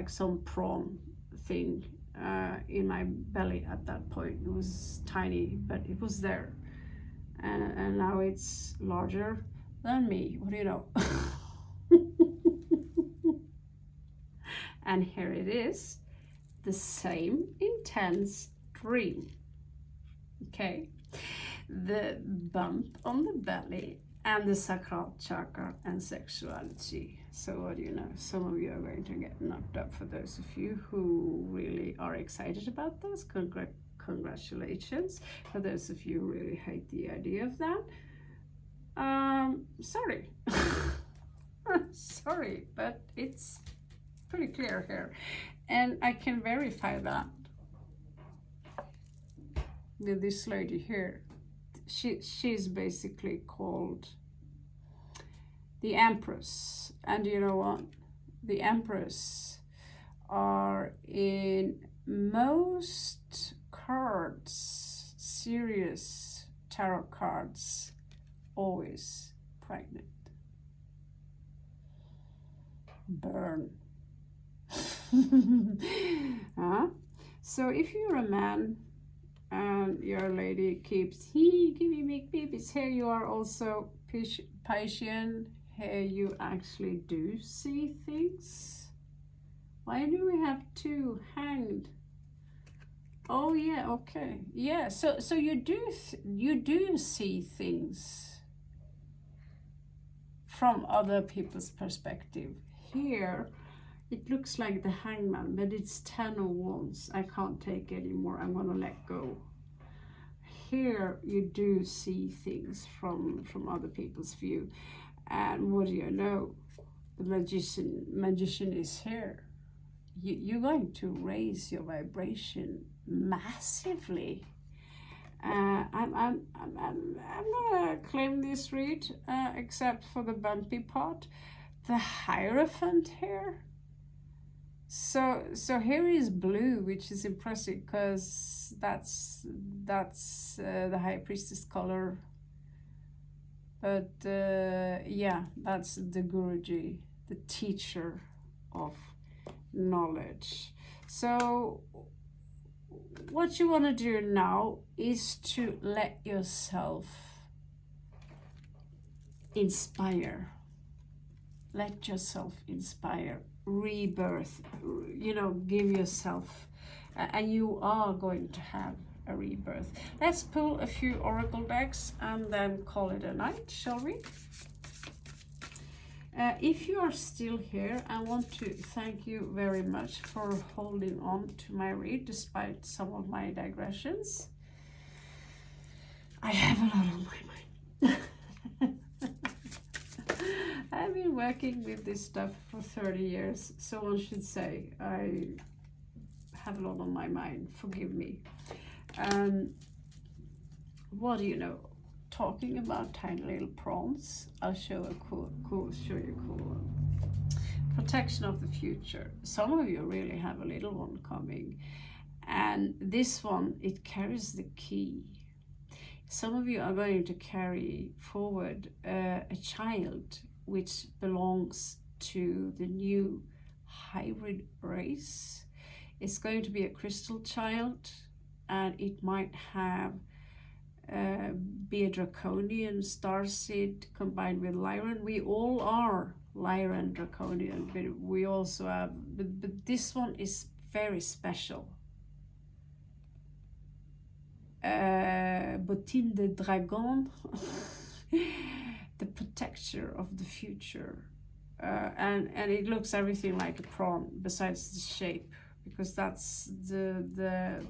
some prawn thing in my belly at that point. It was tiny, but it was there. And now it's larger than me. What do you know? And here it is, the same intense dream. Okay, the bump on the belly and the sacral chakra and sexuality. So what do you know? Some of you are going to get knocked up. For those of you who really are excited about this, congratulations. For those of you who really hate the idea of that, sorry. Sorry, but it's pretty clear here. And I can verify that with this lady here. She's basically called the Empress. And you know what? The Empress are in most cards, serious tarot cards, always pregnant. Burn. So if you're a man and your lady keeps, give me big babies, here you are also Piscean. Here you actually do see things. Why do we have two hanged? Oh yeah, okay, yeah. So you do see things from other people's perspective. here it looks like the Hangman, but it's 10 of Wands. I can't take anymore. I'm gonna let go. Here you do see things from other people's view, and what do you know? The magician is here. You're going to raise your vibration massively. I'm gonna claim this read, except for the bumpy part. The Hierophant here. So here is blue, which is impressive because that's the High Priestess color. But yeah, that's the Guruji, the teacher of knowledge. So what you want to do now is to let yourself inspire. Let yourself inspire, rebirth, you know, give yourself, and you are going to have a rebirth. Let's pull a few oracle decks and then call it a night, shall we? If you are still here, I want to thank you very much for holding on to my read despite some of my digressions. I have a lot on my mind. I've been working with this stuff for 30 years, so one should say I have a lot on my mind. Forgive me. What do you know? Talking about tiny little prawns, I'll show you a cool one. Protection of the future. Some of you really have a little one coming, and this one, it carries the key. Some of you are going to carry forward a child which belongs to the new hybrid race. It's going to be a crystal child, and it might have be a draconian starseed combined with Lyran. We all are Lyran draconian, but we also have, but this one is very special. Bottine de dragon, the protector of the future, and it looks everything like a prawn besides the shape, because that's the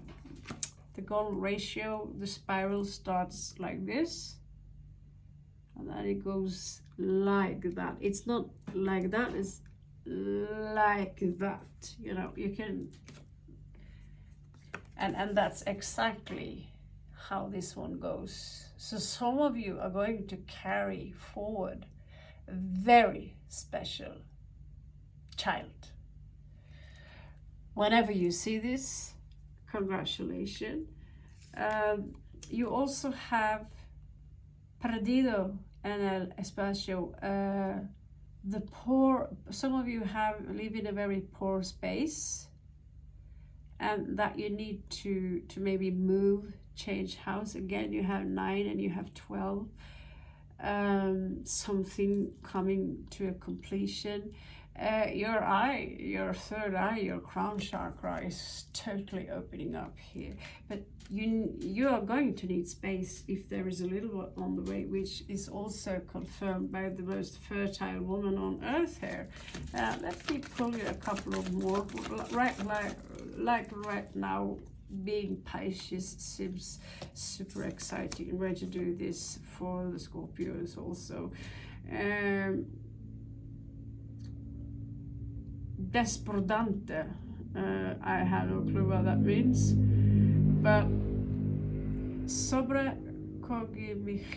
gold ratio. The spiral starts like this, and then it goes like that. It's not like that, it's like that, you know. You can, and that's exactly how this one goes. So some of you are going to carry forward a very special child. Whenever you see this, congratulations. You also have perdido en el espacio. The poor, some of you live in a very poor space, and that you need to maybe move, change house. Again, you have 9 and you have 12. Something coming to a completion. Your eye, your third eye, your crown chakra is totally opening up here. But you are going to need space if there is a little one on the way, which is also confirmed by the most fertile woman on earth here. Let me pull you a couple of more. Like right now, being Pisces seems super exciting. I'm going to do this for the Scorpios also. Desbordante. I have no clue what that means, but sobre cogimiento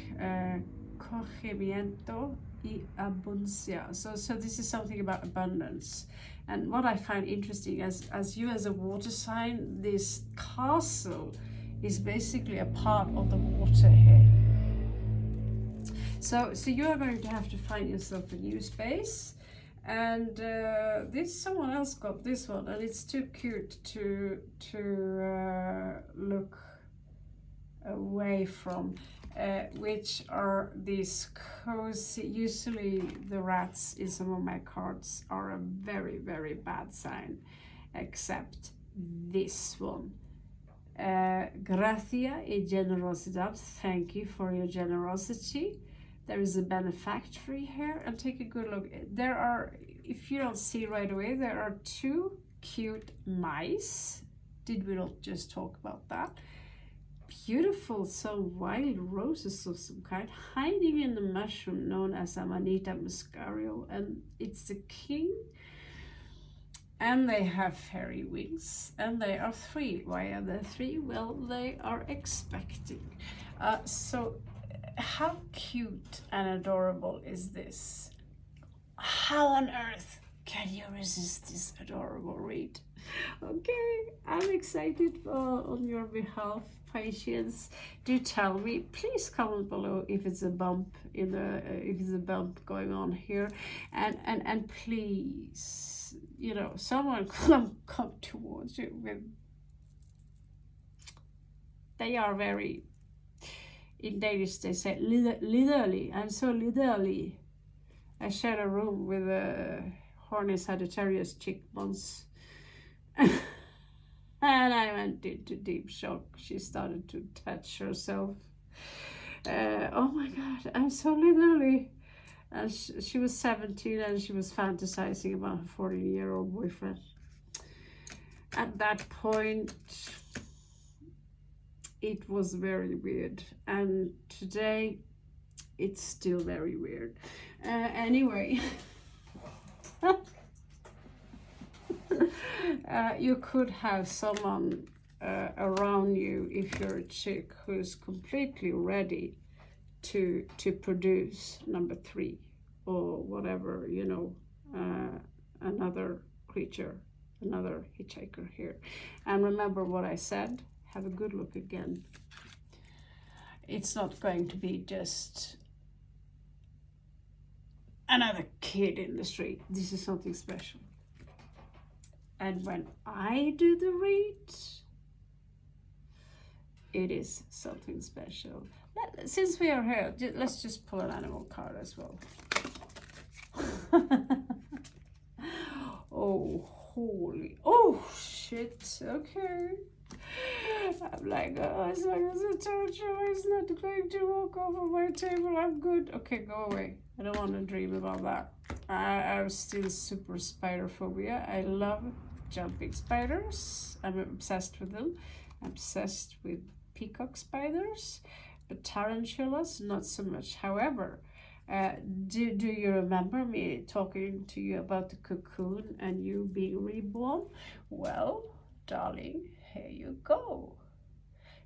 y abundancia. So this is something about abundance. And what I find interesting, as you as a water sign, this castle is basically a part of the water here. So you are going to have to find yourself a new space. And someone else got this one, and it's too cute to look away from, which are these cozy. Usually the rats in some of my cards are a very, very bad sign, except this one. Gracia y generosidad. Thank you for your generosity. There is a benefactory here, and take a good look. There are if you don't see right away, there are two cute mice. Did we not just talk about that? Beautiful, so wild roses of some kind hiding in the mushroom known as Amanita muscario, and it's the king. And they have fairy wings, and they are three. Why are they three? Well, they are expecting. So how cute and adorable is this? How on earth can you resist this adorable read? Okay, I'm excited on your behalf, Pisces. Do tell me, please comment below if it's a bump in the if it's a bump going on here, and please, you know, someone come towards you with. They are very, in Danish they say liderly. I'm so liderly. I shared a room with a horny Sagittarius chick once. And I went into deep shock. She started to touch herself. Oh my God, I'm so literally. And she was 17 and she was fantasizing about her 40-year-old boyfriend. At that point, it was very weird. And today, it's still very weird. Anyway. You could have someone around you, if you're a chick, who's completely ready to produce number 3 or whatever, you know, another creature, another hitchhiker here. And remember what I said, have a good look again. It's not going to be just another kid in the street. This is something special. And when I do the read, it is something special. Since we are here, let's just pull an animal card as well. Oh, holy, oh shit, okay. I'm like, oh, as long as I told you he's not going to walk over my table, I'm good. Okay, go away. I don't want to dream about that. I'm still super spider phobia. I love jumping spiders. I'm obsessed with them. I'm obsessed with peacock spiders, but tarantulas, not so much. However, do you remember me talking to you about the cocoon and you being reborn? Well, darling, here you go.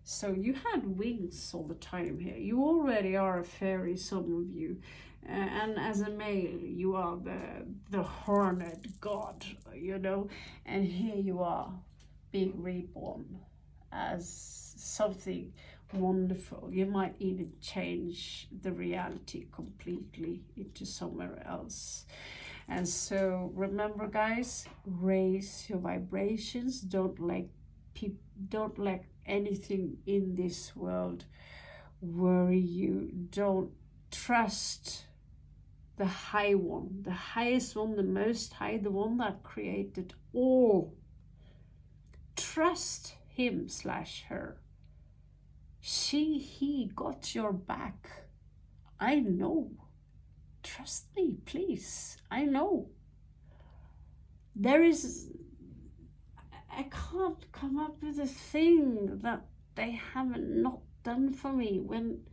So you had wings all the time here. You already are a fairy, some of you. And as a male, you are the horned god, you know. And here you are, being reborn as something wonderful. You might even change the reality completely into somewhere else. And so remember, guys, raise your vibrations. Don't let anything in this world worry you. Don't trust the high one, the highest one, the most high, the one that created all. Trust him/her. He got your back. I know. Trust me, please. I know. I can't come up with a thing that they haven't not done for me when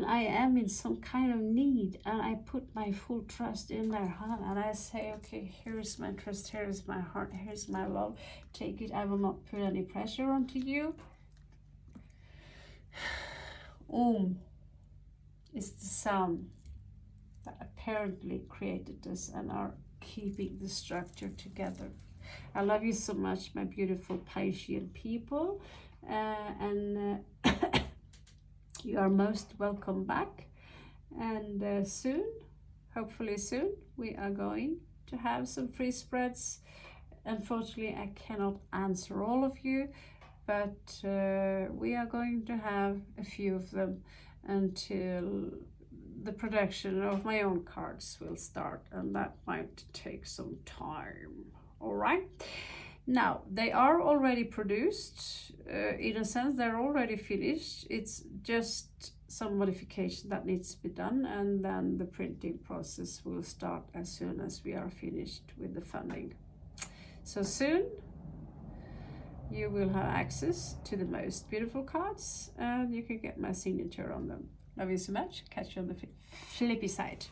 I am in some kind of need, and I put my full trust in their hand and I say, okay, here's my trust, here's my heart, here's my love, take it. I will not put any pressure onto you. Is the sound that apparently created us and are keeping the structure together. I love you so much, my beautiful Piscean people, and you are most welcome back. And soon, hopefully soon, we are going to have some free spreads. Unfortunately, I cannot answer all of you, but we are going to have a few of them until the production of my own cards will start, and that might take some time. All right, Now, they are already produced. In a sense, they're already finished. It's just some modification that needs to be done, and then the printing process will start as soon as we are finished with the funding. So soon you will have access to the most beautiful cards, and you can get my signature on them. Love you so much. Catch you on the flippy side.